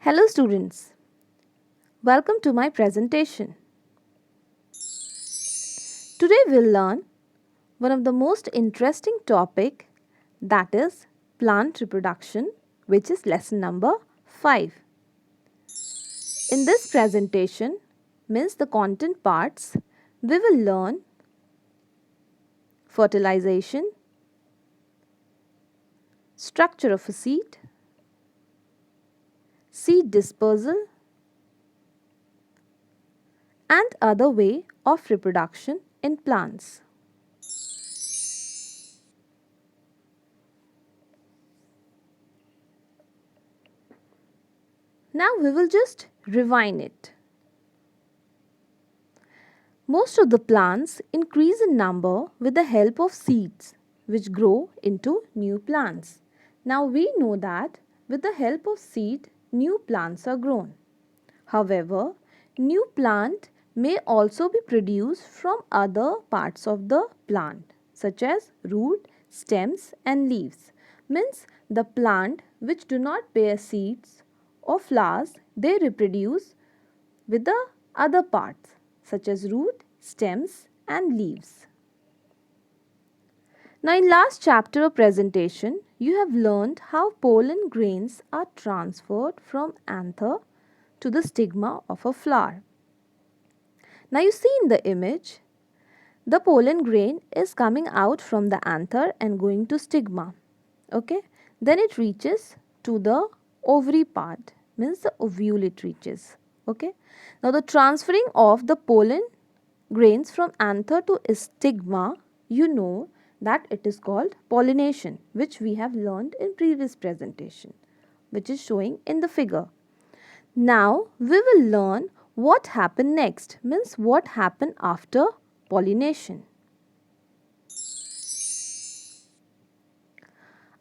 Hello students, welcome to my presentation. Today we'll learn one of the most interesting topic, that is plant reproduction, which is lesson number 5. In this presentation, means the content parts, we will learn fertilization, structure of a seed, seed dispersal and other way of reproduction in plants. Now we will just rewind it. Most of the plants increase in number with the help of seeds which grow into new plants. Now we know that with the help of seed, new plants are grown. However, new plant may also be produced from other parts of the plant such as root, stems and leaves. Means the plant which do not bear seeds or flowers, they reproduce with the other parts such as root, stems and leaves. Now in last chapter of presentation, you have learned how pollen grains are transferred from anther to the stigma of a flower. Now you see in the image, the pollen grain is coming out from the anther and going to stigma. Okay, then it reaches to the ovary part, means the ovule it reaches. Okay, now the transferring of the pollen grains from anther to stigma, you know that it is called pollination, which we have learned in previous presentation, which is showing in the figure. Now we will learn what happened next, means what happened after pollination.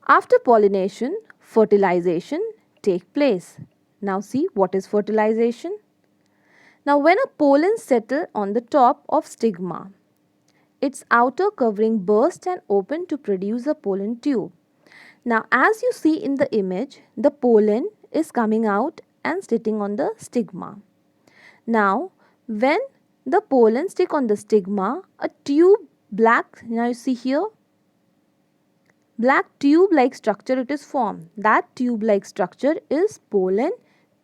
After pollination, fertilization take place. Now see what is fertilization. Now when a pollen settles on the top of stigma, its outer covering bursts and open to produce a pollen tube. Now as you see in the image, the pollen is coming out and sitting on the stigma. Now when the pollen stick on the stigma, a tube black, now you see here, black tube like structure it is formed. That tube like structure is pollen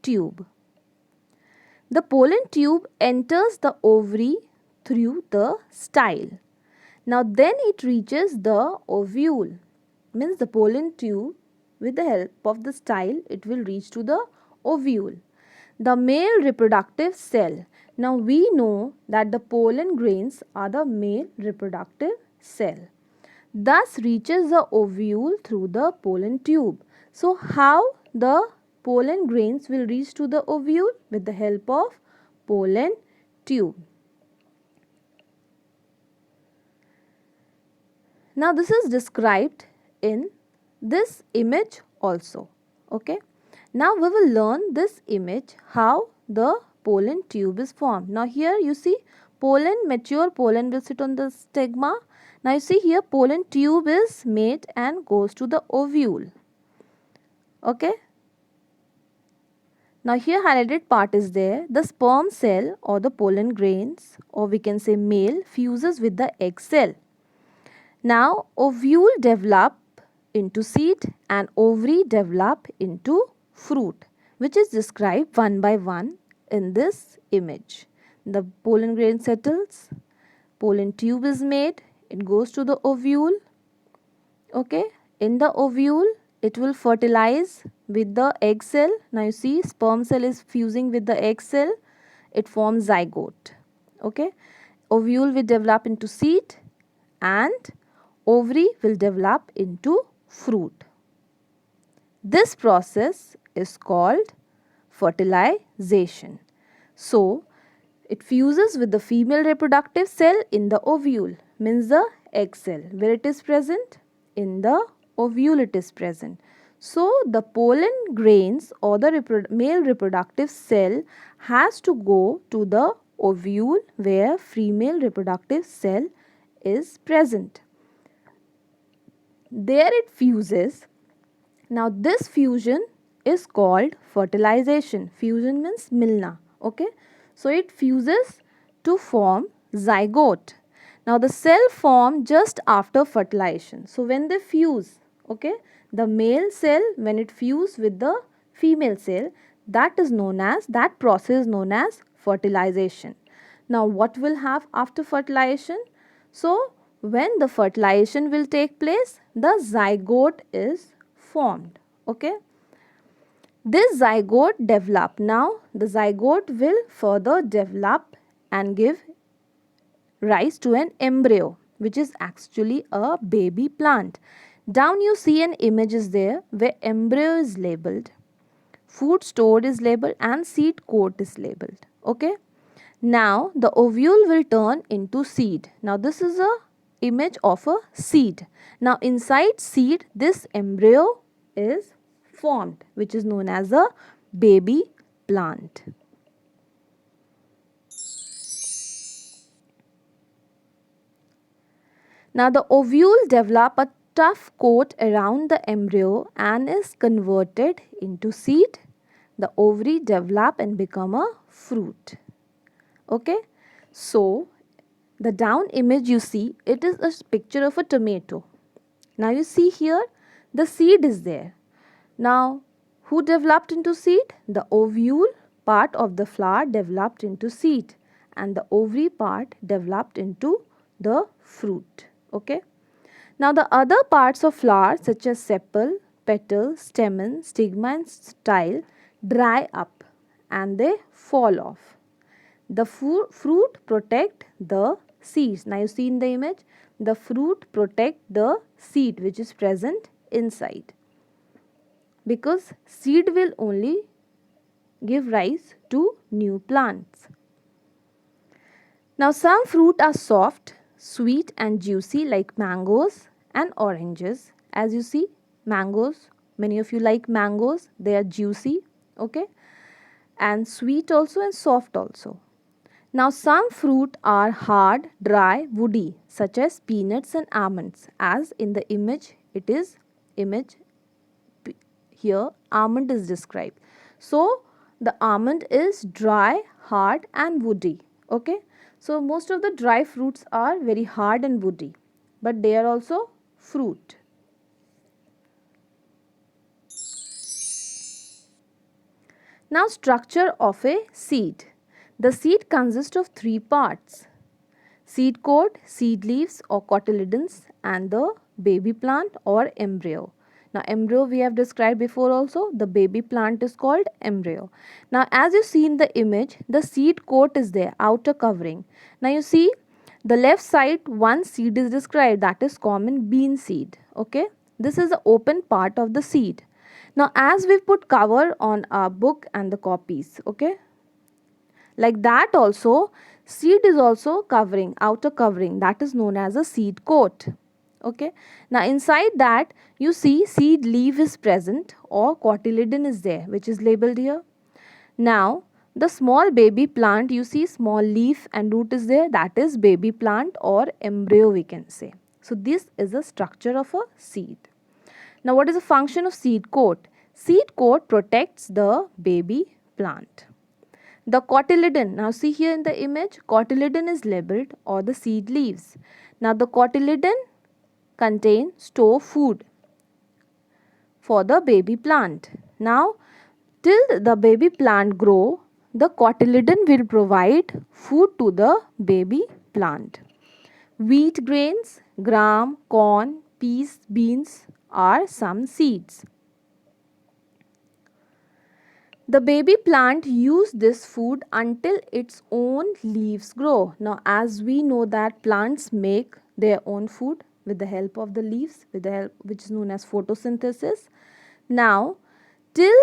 tube. The pollen tube enters the ovary through the style. Now then it reaches the ovule, means the pollen tube with the help of the style it will reach to the ovule. The male reproductive cell. Now we know that the pollen grains are the male reproductive cell. Thus reaches the ovule through the pollen tube. So how the pollen grains will reach to the ovule? With the help of pollen tube. Now this is described in this image also. Okay. Now we will learn this image how the pollen tube is formed. Now here you see pollen, mature pollen will sit on the stigma. Now you see here pollen tube is made and goes to the ovule. Okay. Now here highlighted part is there. The sperm cell or the pollen grains, or we can say male, fuses with the egg cell. Now ovule develop into seed and ovary develop into fruit, which is described one by one in this image. The pollen grain settles, pollen tube is made, it goes to the ovule. Okay, in the ovule it will fertilize with the egg cell. Now you see sperm cell is fusing with the egg cell, it forms zygote. Okay, ovule will develop into seed and ovary will develop into fruit. This process is called fertilization. So it fuses with the female reproductive cell in the ovule, means the egg cell. Where it is present? In the ovule it is present. So the pollen grains or the male reproductive cell has to go to the ovule where female reproductive cell is present. There it fuses. Now this fusion is called fertilization. Fusion means milna. Okay. So it fuses to form zygote. Now the cell form just after fertilization. So when they fuse, okay, the male cell, when it fuse with the female cell, that process is known as fertilization. Now what will have after fertilization? So when the fertilization will take place, the zygote is formed. Okay. This zygote develop. Now the zygote will further develop and give rise to an embryo, which is actually a baby plant. Down you see an image is there where embryo is labeled, food stored is labeled, and seed coat is labeled. Okay. Now the ovule will turn into seed. Now this is a image of a seed. Now inside seed, this embryo is formed, which is known as a baby plant. Now the ovule develop a tough coat around the embryo and is converted into seed. The ovary develop and become a fruit. Okay. So the down image you see, it is a picture of a tomato. Now you see here the seed is there. Now who developed into seed? The ovule part of the flower developed into seed and the ovary part developed into the fruit. Okay. Now the other parts of flower such as sepal, petal, stamen, stigma and style dry up and they fall off. The fruit protect the seeds. Now you see in the image, the fruit protect the seed which is present inside, because seed will only give rise to new plants. Now some fruit are soft, sweet and juicy like mangoes and oranges. As you see, mangoes, many of you like mangoes, they are juicy, okay, and sweet also and soft also. Now some fruit are hard, dry, woody such as peanuts and almonds. As in the image, it is image here almond is described. So the almond is dry, hard and woody. Okay. So most of the dry fruits are very hard and woody, but they are also fruit. Now structure of a seed. The seed consists of three parts: seed coat, seed leaves or cotyledons, and the baby plant or embryo. Now embryo we have described before also, the baby plant is called embryo. Now as you see in the image, the seed coat is there, outer covering. Now you see the left side one seed is described, that is common bean seed. Okay, this is the open part of the seed. Now as we put cover on our book and the copies, okay, like that also seed is also covering, outer covering, that is known as a seed coat. Okay. Now inside that you see seed leaf is present or cotyledon is there, which is labeled here. Now the small baby plant, you see small leaf and root is there, that is baby plant or embryo we can say. So this is the structure of a seed. Now what is the function of seed coat? Seed coat protects the baby plant. The cotyledon, now see here in the image, cotyledon is labeled or the seed leaves. Now the cotyledon contain store food for the baby plant. Now till the baby plant grow, the cotyledon will provide food to the baby plant. Wheat grains, gram, corn, peas, beans are some seeds. The baby plant use this food until its own leaves grow. Now as we know that plants make their own food with the help of the leaves, with the help which is known as photosynthesis. Now till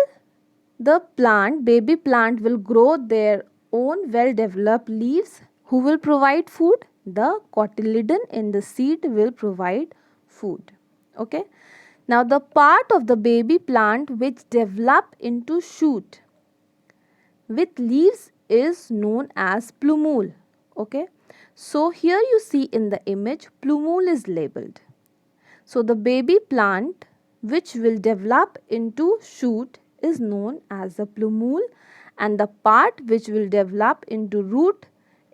the plant, baby plant will grow their own well developed leaves, who will provide food? The cotyledon in the seed will provide food. Okay. Now the part of the baby plant which develop into shoot with leaves is known as plumule. Okay. So here you see in the image plumule is labeled. So the baby plant which will develop into shoot is known as the plumule, and the part which will develop into root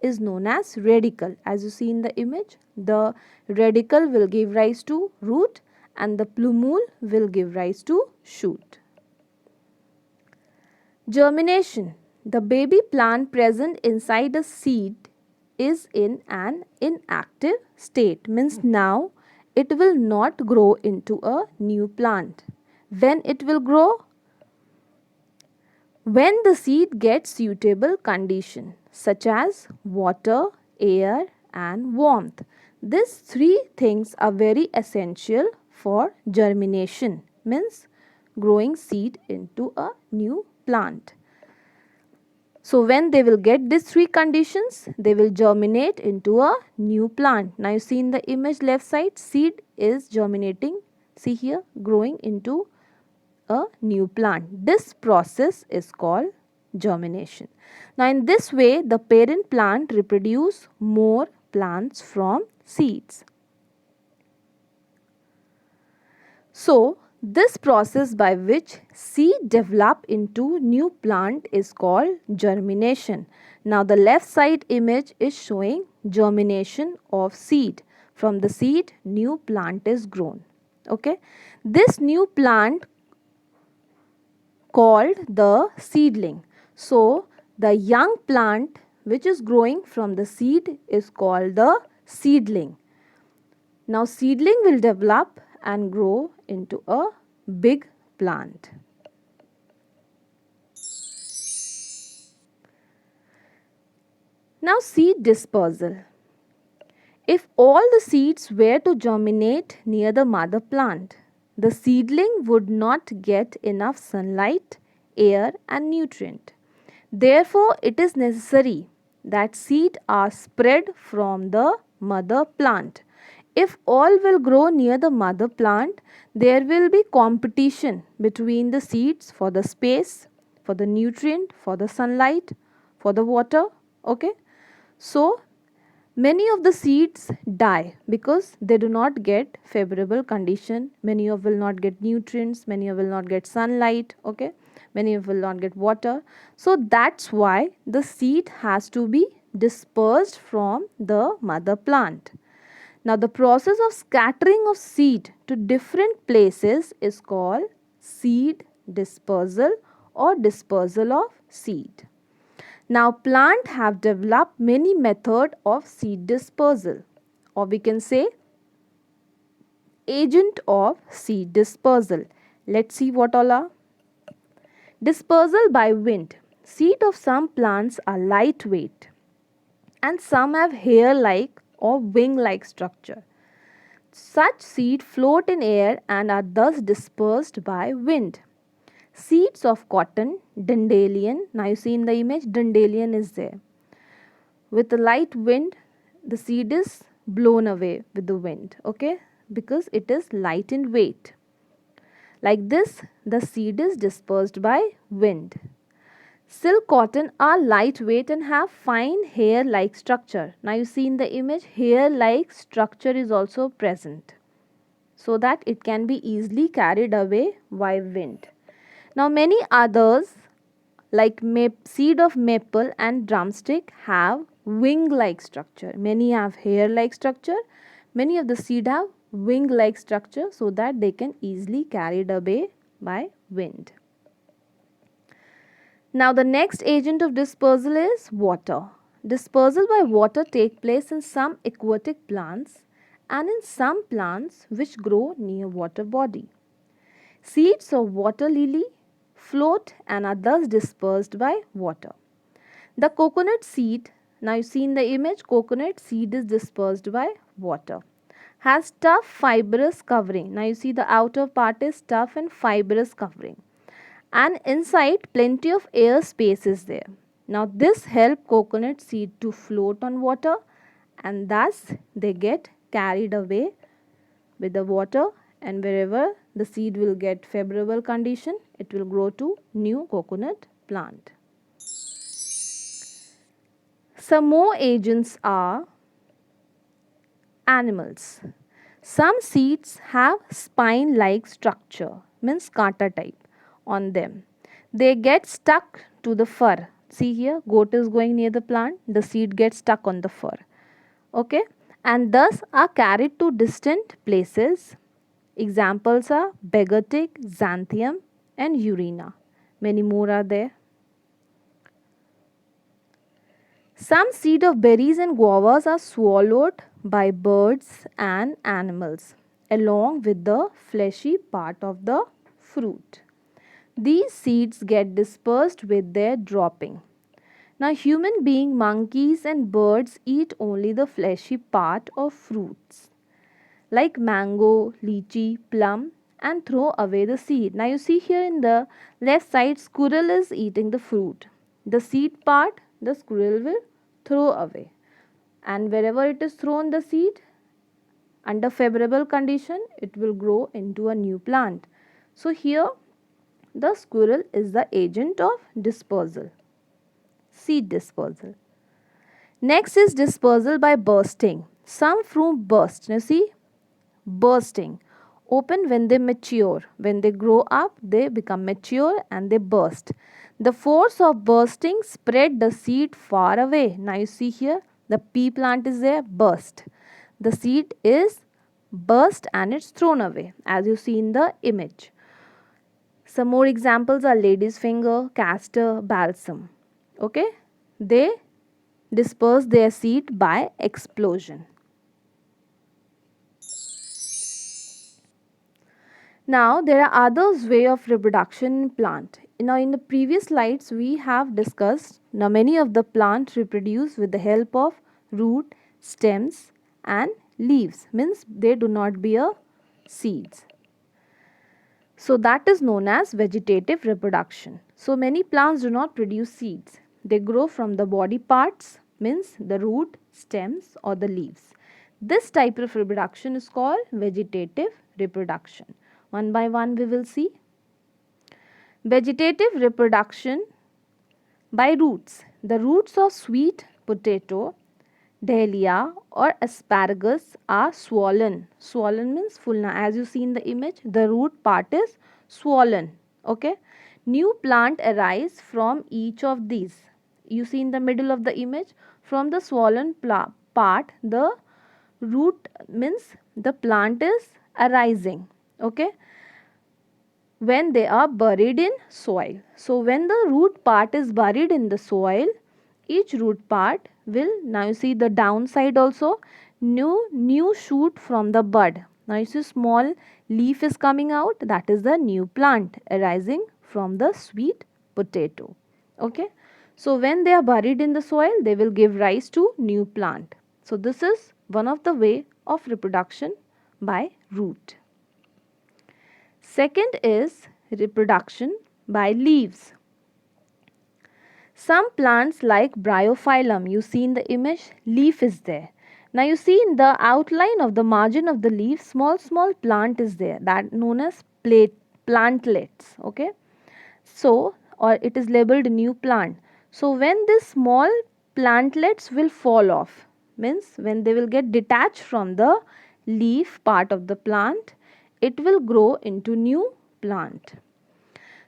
is known as radicle. As you see in the image, the radicle will give rise to root and the plumule will give rise to shoot. Germination. The baby plant present inside a seed is in an inactive state, means now it will not grow into a new plant. When it will grow? When the seed gets suitable condition such as water, air and warmth. These three things are very essential for germination, means growing seed into a new plant. So when they will get these three conditions, they will germinate into a new plant. Now you see in the image left side, seed is germinating, see here, growing into a new plant. This process is called germination. Now in this way, the parent plant reproduce more plants from seeds. So this process by which seed develop into new plant is called germination. Now the left side image is showing germination of seed. From the seed, new plant is grown. Okay. This new plant called the seedling. So the young plant which is growing from the seed is called the seedling. Now seedling will develop and grow into a big plant. Now seed dispersal. If all the seeds were to germinate near the mother plant, the seedling would not get enough sunlight, air and nutrient. Therefore, it is necessary that seed are spread from the mother plant. If all will grow near the mother plant, there will be competition between the seeds for the space, for the nutrient, for the sunlight, for the water. Okay. So, many of the seeds die because they do not get favorable condition. Many of will not get nutrients, many of will not get sunlight, okay, many of will not get water. So that's why the seed has to be dispersed from the mother plant. Now the process of scattering of seed to different places is called seed dispersal or dispersal of seed. Now plant have developed many method of seed dispersal, or we can say agent of seed dispersal. Let's see what all are. Dispersal by wind. Seed of some plants are lightweight and some have hair-like or wing-like structure. Such seed float in air and are thus dispersed by wind. Seeds of cotton, dandelion, now you see in the image dandelion is there. With a light wind, the seed is blown away with the wind, okay, because it is light in weight. Like this, the seed is dispersed by wind. Silk cotton are lightweight and have fine hair-like structure. Now you see in the image, hair-like structure is also present so that it can be easily carried away by wind. Now many others like seed of maple and drumstick have wing-like structure. Many have hair-like structure. Many of the seed have wing-like structure so that they can easily carried away by wind. Now the next agent of dispersal is water. Dispersal by water take place in some aquatic plants and in some plants which grow near water body. Seeds of water lily float and are thus dispersed by water. The coconut seed, now you see in the image, coconut seed is dispersed by water. Has tough fibrous covering. Now you see the outer part is tough and fibrous covering. And inside plenty of air space is there. Now this help coconut seed to float on water and thus they get carried away with the water, and wherever the seed will get favorable condition, it will grow to new coconut plant. Some more agents are animals. Some seeds have spine like structure, means kata type on them. they get stuck to the fur. See here, goat is going near the plant, the seed gets stuck on the fur. Okay, and thus are carried to distant places. Examples are begotic, xanthium, and urina. Many more are there. Some seed of berries and guavas are swallowed by birds and animals along with the fleshy part of the fruit. These seeds get dispersed with their dropping. Now human beings, monkeys and birds eat only the fleshy part of fruits like mango, lychee, plum and throw away the seed. Now you see here in the left side squirrel is eating the fruit. The seed part the squirrel will throw away, and wherever it is thrown the seed, under favorable condition it will grow into a new plant. So here the squirrel is the agent of dispersal, seed dispersal. Next is dispersal by bursting. Some fruit burst. Now see, bursting. Open when they mature. When they grow up, they become mature and they burst. The force of bursting spread the seed far away. Now you see here, the pea plant is there, burst. The seed is burst and it's thrown away as you see in the image. Some more examples are lady's finger, castor, balsam. Okay, they disperse their seed by explosion. Now there are others way of reproduction in plant. Now in the previous slides we have discussed now many of the plants reproduce with the help of root, stems and leaves, means they do not bear seeds. So that is known as vegetative reproduction. So many plants do not produce seeds. They grow from the body parts, means the root, stems or the leaves. This type of reproduction is called vegetative reproduction. One by one we will see. Vegetative reproduction by roots. The roots of sweet potato, dahlia or asparagus are swollen. Swollen means full. Now as you see in the image, the root part is swollen. Okay. New plant arise from each of these. You see in the middle of the image, from the swollen part, the root means the plant is arising. Okay, when they are buried in soil. So when the root part is buried in the soil, each root part will, now you see the downside also, new shoot from the bud. Now you see small leaf is coming out, that is the new plant arising from the sweet potato. Okay, so when they are buried in the soil, they will give rise to new plant. So this is one of the way of reproduction by root. Second is reproduction by leaves. Some plants like Bryophyllum, you see in the image, leaf is there. Now you see in the outline of the margin of the leaf, small plant is there, that known as plantlets. Okay, so or it is labeled new plant. So when this small plantlets will fall off, means when they will get detached from the leaf part of the plant, it will grow into new plant.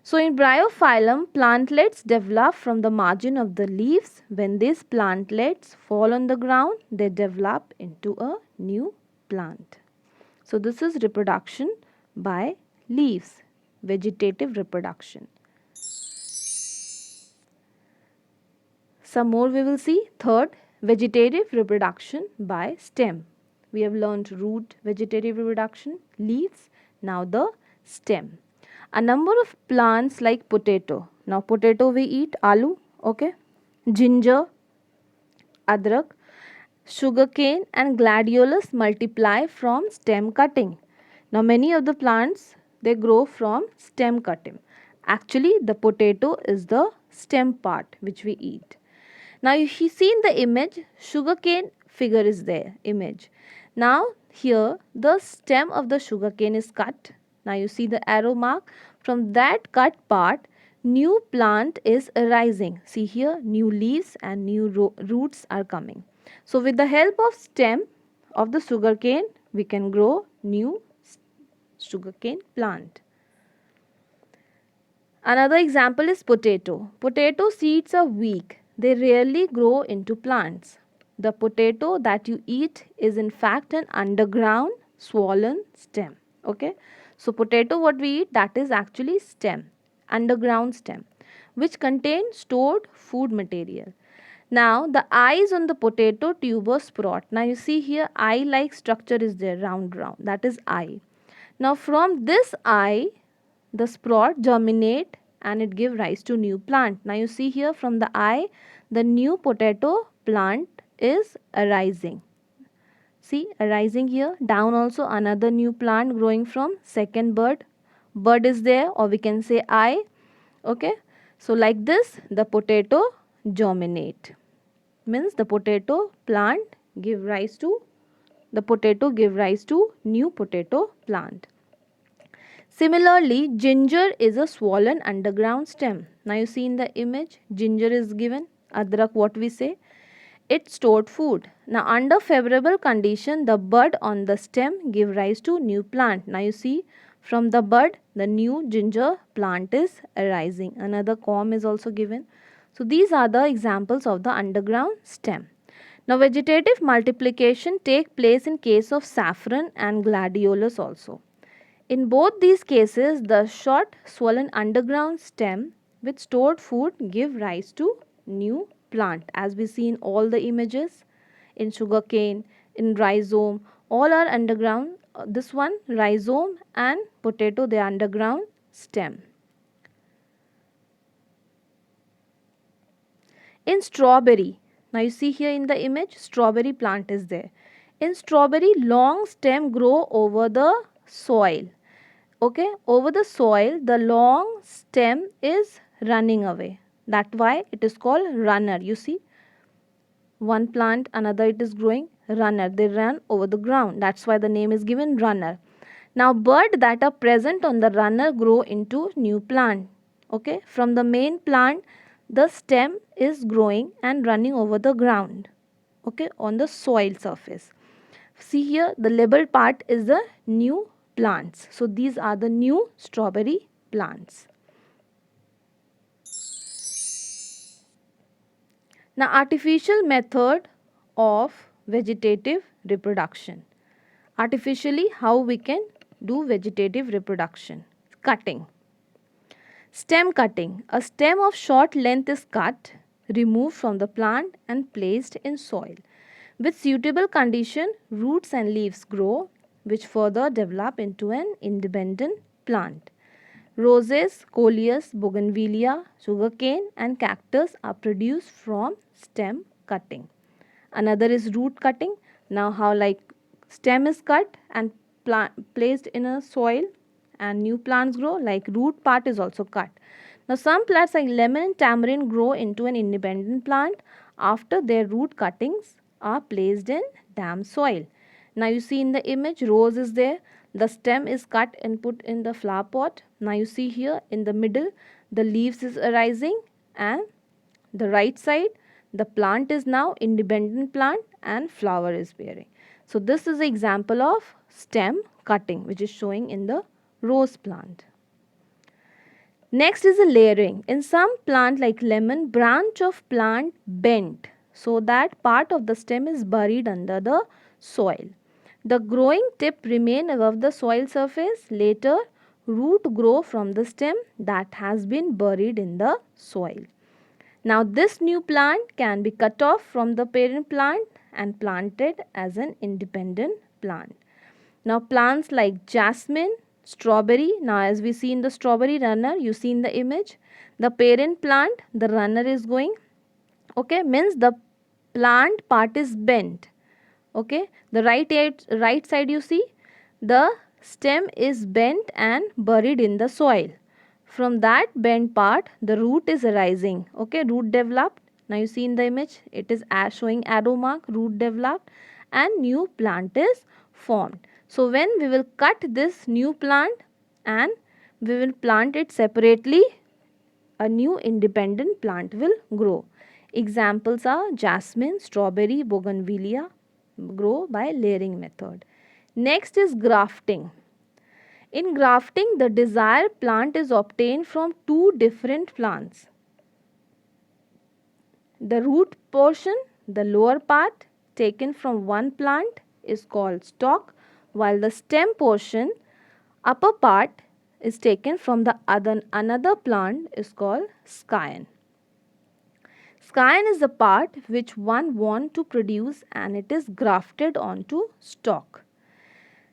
So in Bryophyllum, plantlets develop from the margin of the leaves. When these plantlets fall on the ground, they develop into a new plant. So this is reproduction by leaves, vegetative reproduction. Some more we will see. Third, vegetative reproduction by stem. We have learned root vegetative reproduction, leaves, now the stem. A number of plants like potato. Now potato we eat, aloo, okay, ginger, adrak, sugarcane and gladiolus multiply from stem cutting. Now many of the plants they grow from stem cutting. Actually the potato is the stem part which we eat. Now you see in the image, sugarcane figure is there, image. Now here the stem of the sugarcane is cut. Now you see the arrow mark. From that cut part, new plant is arising. See here, new leaves and new roots are coming. So with the help of stem of the sugarcane, we can grow new sugarcane plant. Another example is potato. Potato seeds are weak. They rarely grow into plants. The potato that you eat is in fact an underground swollen stem. Okay. So potato what we eat, that is actually stem, underground stem, which contain stored food material. Now the eyes on the potato tuber sprout. Now you see here eye like structure is there, round round, that is eye. Now from this eye the sprout germinate and it give rise to new plant. Now you see here from the eye the new potato plant is arising. See, arising here. Down also another new plant growing from second bud. Bud is there, or we can say eye. Okay. So like this the potato germinate. Means the potato plant give rise to new potato plant. Similarly, ginger is a swollen underground stem. Now you see in the image, ginger is given. Adrak, what we say? It stored food. Now under favorable condition, the bud on the stem give rise to new plant. Now you see from the bud, the new ginger plant is arising. Another corm is also given. So these are the examples of the underground stem. Now vegetative multiplication take place in case of saffron and gladiolus also. In both these cases, the short swollen underground stem with stored food give rise to new plant, as we see in all the images. In sugarcane, in rhizome, all are underground. This one rhizome and potato, they are underground stem. In strawberry, now you see here in the image strawberry plant is there. In strawberry, long stem grow over the soil. Okay, over the soil the long stem is running away. That's why it is called runner. You see, one plant, another it is growing, runner. They run over the ground. That's why the name is given runner. Now bud that are present on the runner grow into new plant. Okay, from the main plant the stem is growing and running over the ground. Okay, on the soil surface. See here the labeled part is the new plants. So these are the new strawberry plants. Now artificial method of vegetative reproduction. Artificially how we can do vegetative reproduction. Cutting. Stem cutting. A stem of short length is cut, removed from the plant and placed in soil. With suitable condition, roots and leaves grow, which further develop into an independent plant. Roses, coleus, bougainvillea, sugarcane and cactus are produced from stem cutting. Another is root cutting. Now how like stem is cut and placed in a soil and new plants grow, like root part is also cut. Now some plants like lemon and tamarind grow into an independent plant after their root cuttings are placed in damp soil. Now you see in the image rose is there, the stem is cut and put in the flower pot. Now you see here in the middle the leaves is arising and the right side the plant is now independent plant and flower is bearing. So this is an example of stem cutting which is showing in the rose plant. Next is a layering. In some plant like lemon, branch of plant bent so that part of the stem is buried under the soil. The growing tip remain above the soil surface. Later, root grow from the stem that has been buried in the soil. Now this new plant can be cut off from the parent plant and planted as an independent plant. Now plants like jasmine, strawberry, now as we see in the strawberry runner, you see in the image, the parent plant, the runner is going, okay, means the plant part is bent. Okay, the right side you see, the stem is bent and buried in the soil. From that bent part, the root is arising. Okay, root developed. Now you see in the image, it is showing arrow mark, root developed and new plant is formed. So when we will cut this new plant and we will plant it separately, a new independent plant will grow. Examples are jasmine, strawberry, bougainvillea grow by layering method. Next is grafting. In grafting, the desired plant is obtained from two different plants. The root portion, the lower part, taken from one plant is called stalk, while the stem portion, upper part, is taken from the another plant is called scion. Scion is the part which one want to produce and it is grafted onto stalk.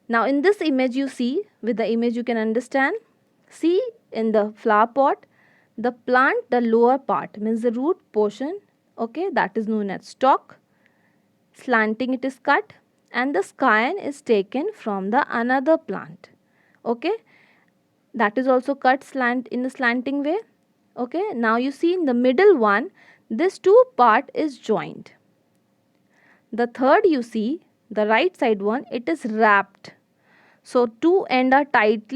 Now in this image you see, with the image you can understand, see in the flower pot, the plant, the lower part means the root portion, okay, that is known as stalk, slanting it is cut, and the scion is taken from the another plant, okay, that is also cut slant in the slanting way, okay. Now you see in the middle one, this two part is joined. The third you see, the right side one, it is wrapped. So two end are tied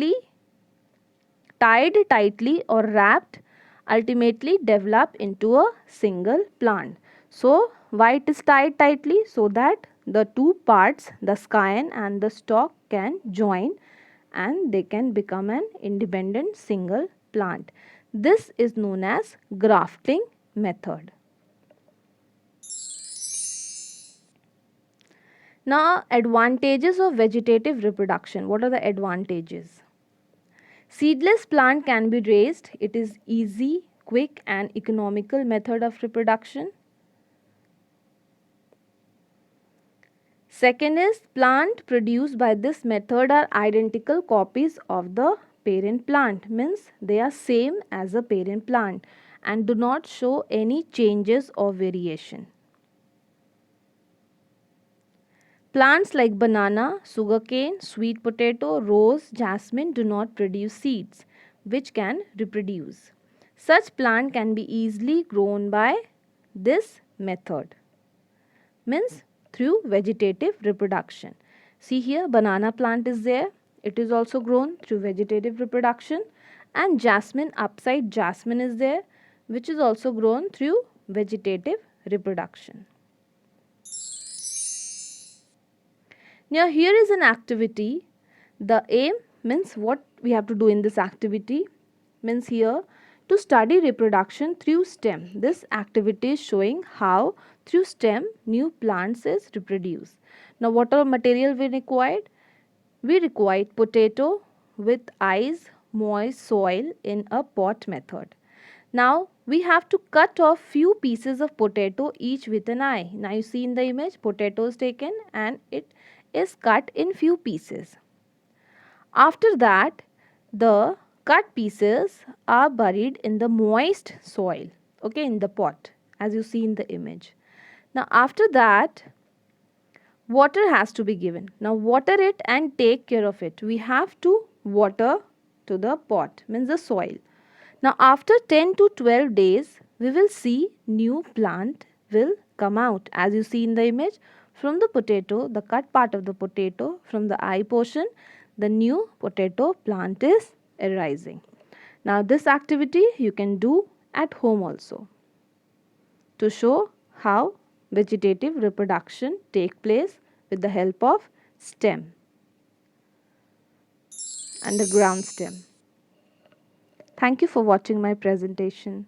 tightly or wrapped, ultimately develop into a single plant. So why it is tied tightly? So that the two parts, the scion and the stalk, can join and they can become an independent single plant. This is known as grafting method. Now, advantages of vegetative reproduction. What are the advantages? Seedless plant can be raised. It is easy, quick and economical method of reproduction. Second is, plant produced by this method are identical copies of the parent plant, means they are same as a parent plant and do not show any changes or variation. Plants like banana, sugarcane, sweet potato, rose, jasmine do not produce seeds which can reproduce. Such plant can be easily grown by this method, means through vegetative reproduction. See here, banana plant is there. It is also grown through vegetative reproduction, and jasmine, upside jasmine is there, which is also grown through vegetative reproduction. Now here is an activity. The aim means what we have to do in this activity means here to study reproduction through stem. This activity is showing how through stem new plants is reproduced. Now what are material we required? We required potato with eyes, moist soil in a pot method. Now we have to cut off few pieces of potato each with an eye. Now you see in the image, potato is taken and it is cut in few pieces. After that, the cut pieces are buried in the moist soil, okay, in the pot as you see in the image. Now after that, water has to be given. Now water it and take care of it. We have to water to the pot, means the soil. Now after 10 to 12 days, we will see new plant will come out as you see in the image. From the potato, the cut part of the potato, from the eye portion, the new potato plant is arising. Now this activity you can do at home also to show how vegetative reproduction take place with the help of stem and the ground stem. Thank you for watching my presentation.